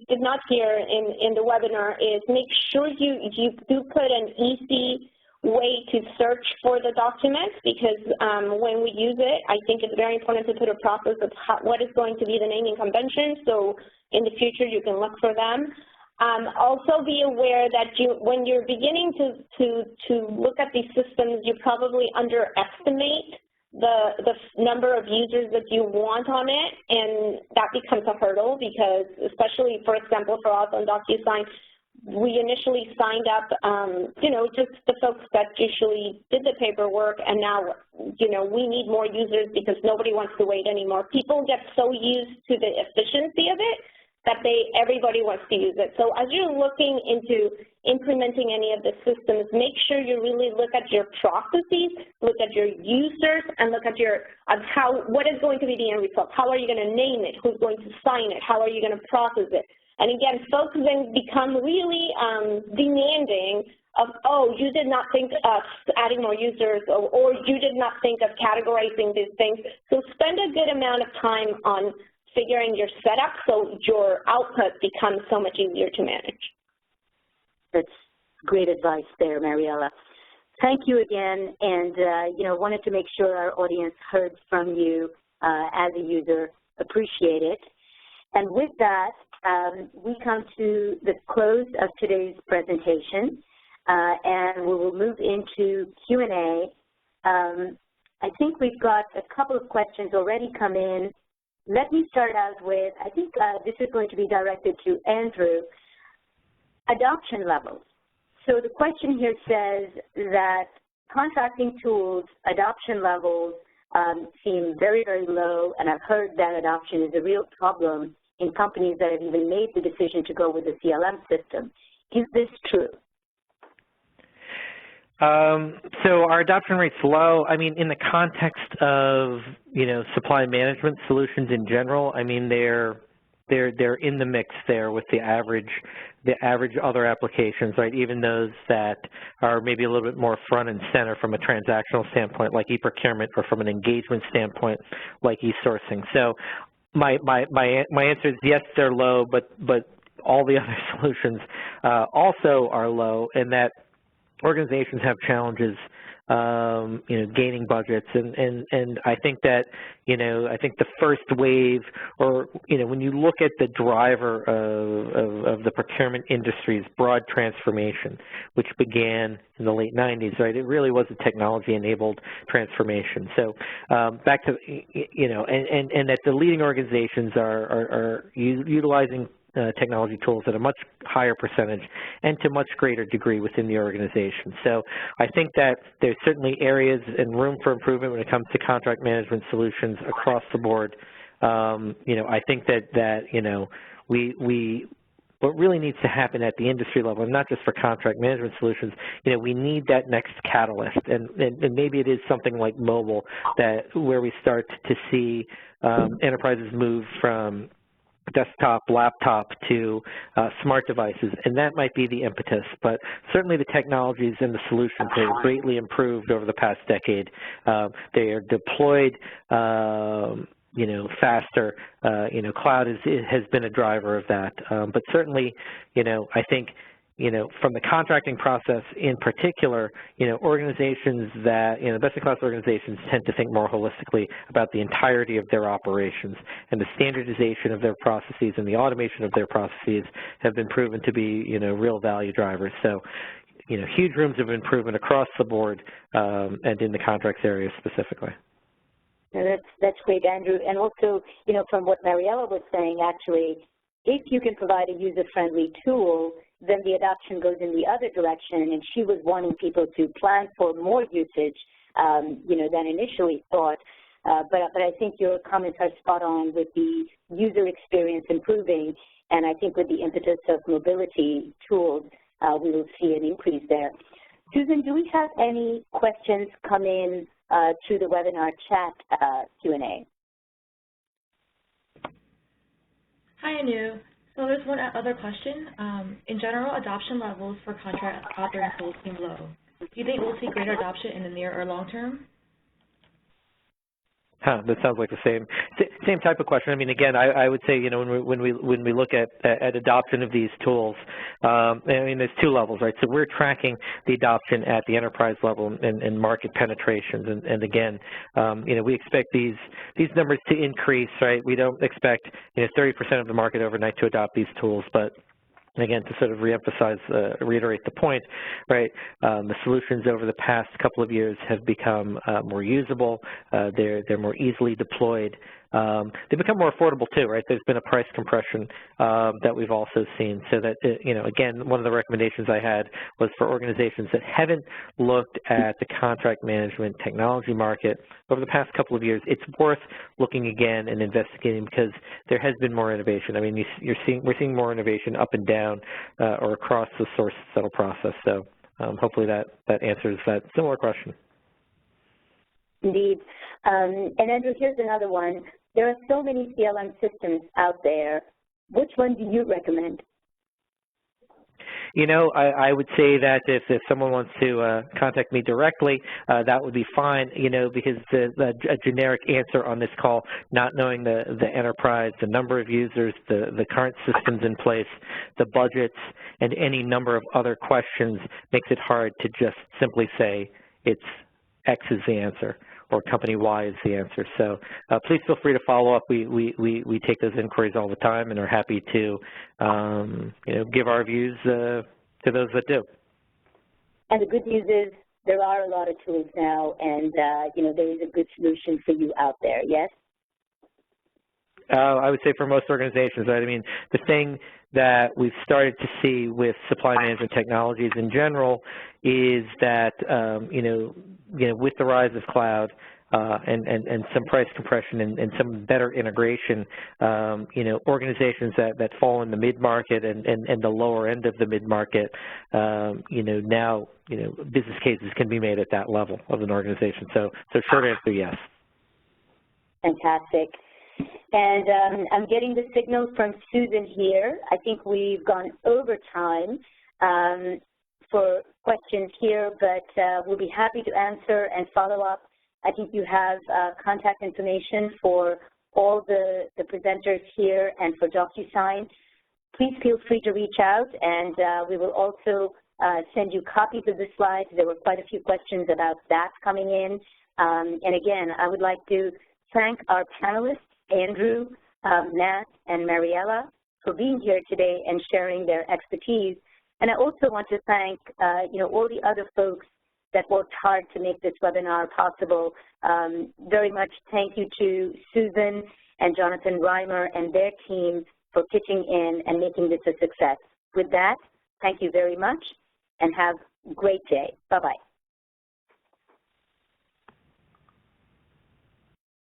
did not hear in the webinar is make sure you do put an easy way to search for the documents, because when we use it, I think it's very important to put a process of what is going to be the naming convention, so in the future you can look for them. Also be aware that when you're beginning to look at these systems, you probably underestimate the number of users that you want on it, and that becomes a hurdle because, especially, for example, for us on DocuSign, we initially signed up, you know, just the folks that usually did the paperwork, and now, you know, we need more users because nobody wants to wait anymore. People get so used to the efficiency of it that everybody wants to use it. So as you're looking into implementing any of the systems, make sure you really look at your processes, look at your users, and look at what is going to be the end result. How are you going to name it? Who's going to sign it? How are you going to process it? And again, folks then become really demanding of, oh, you did not think of adding more users, or you did not think of categorizing these things. So spend a good amount of time on figuring your setup so your output becomes so much easier to manage. That's great advice there, Mariella. Thank you again, and wanted to make sure our audience heard from you as a user. Appreciate it. And with that, we come to the close of today's presentation, and we will move into Q&A. I think we've got a couple of questions already come in. Let me start out with, I think this is going to be directed to Andrew, adoption levels. So the question here says that contracting tools adoption levels seem very, very low, and I've heard that adoption is a real problem in companies that have even made the decision to go with a CLM system. Is this true? So our adoption rate's low. I mean, in the context of, supply management solutions in general, I mean, they're in the mix there with the average other applications, right? Even those that are maybe a little bit more front and center from a transactional standpoint, like e-procurement, or from an engagement standpoint, like e-sourcing. So my answer is yes, they're low, but all the other solutions also are low, and that organizations have challenges, gaining budgets, and I think that, I think the first wave, or when you look at the driver of the procurement industry's broad transformation, which began in the late 90s, right? It really was a technology-enabled transformation. So back to, and that the leading organizations are utilizing technology tools at a much higher percentage and to much greater degree within the organization. So I think that there's certainly areas and room for improvement when it comes to contract management solutions across the board. I think that what really needs to happen at the industry level, and not just for contract management solutions, we need that next catalyst, and maybe it is something like mobile, where we start to see enterprises move from desktop, laptop to smart devices, and that might be the impetus. But certainly the technologies and the solutions have greatly improved over the past decade. They are deployed, faster. Cloud has been a driver of that. But certainly, I think, from the contracting process in particular, organizations that, best-in-class organizations tend to think more holistically about the entirety of their operations, and the standardization of their processes and the automation of their processes have been proven to be, real value drivers. So, huge rooms of improvement across the board, and in the contracts area specifically. That's great, Andrew. And also, from what Mariella was saying, actually, if you can provide a user-friendly tool, then the adoption goes in the other direction, and she was wanting people to plan for more usage, than initially thought. But I think your comments are spot on with the user experience improving, and I think with the impetus of mobility tools, we will see an increase there. Susan, do we have any questions come in through the webinar chat Q&A? Hi, Anu. So there's one other question. In general, adoption levels for contract authoring tools seem low. Do you think we'll see greater adoption in the near or long term? That sounds like the same type of question. I mean, again, I would say, when we look at adoption of these tools, I mean, there's two levels, right? So we're tracking the adoption at the enterprise level and market penetrations, and again, we expect these numbers to increase, right? We don't expect 30% of the market overnight to adopt these tools, but again, to sort of reiterate the point, right, the solutions over the past couple of years have become more usable. They're more easily deployed. They become more affordable too, right? There's been a price compression that we've also seen. So that, again, one of the recommendations I had was for organizations that haven't looked at the contract management technology market over the past couple of years, it's worth looking again and investigating, because there has been more innovation. I mean, we're seeing more innovation up and down or across the source settle process. So hopefully that answers that similar question. Indeed. And Andrew, here's another one. There are so many CLM systems out there. Which one do you recommend? I would say that if someone wants to contact me directly, that would be fine, because a generic answer on this call, not knowing the enterprise, the number of users, the current systems in place, the budgets, and any number of other questions makes it hard to just simply say it's X is the answer or company Y is the answer. So please feel free to follow up. We take those inquiries all the time and are happy to give our views to those that do. And the good news is there are a lot of tools now, and there is a good solution for you out there. Yes. I would say for most organizations, right? I mean, the thing that we've started to see with supply management technologies in general is that, with the rise of cloud and some price compression and some better integration, organizations that fall in the mid-market and the lower end of the mid-market, now, business cases can be made at that level of an organization. So short answer, yes. Fantastic. And I'm getting the signal from Susan here. I think we've gone over time for questions here, but we'll be happy to answer and follow up. I think you have contact information for all the presenters here and for DocuSign. Please feel free to reach out, and we will also send you copies of the slides. There were quite a few questions about that coming in. And again, I would like to thank our panelists, Andrew, Nat, and Mariella, for being here today and sharing their expertise. And I also want to thank, all the other folks that worked hard to make this webinar possible. Very much thank you to Susan and Jonathan Reimer and their team for pitching in and making this a success. With that, thank you very much and have a great day. Bye-bye.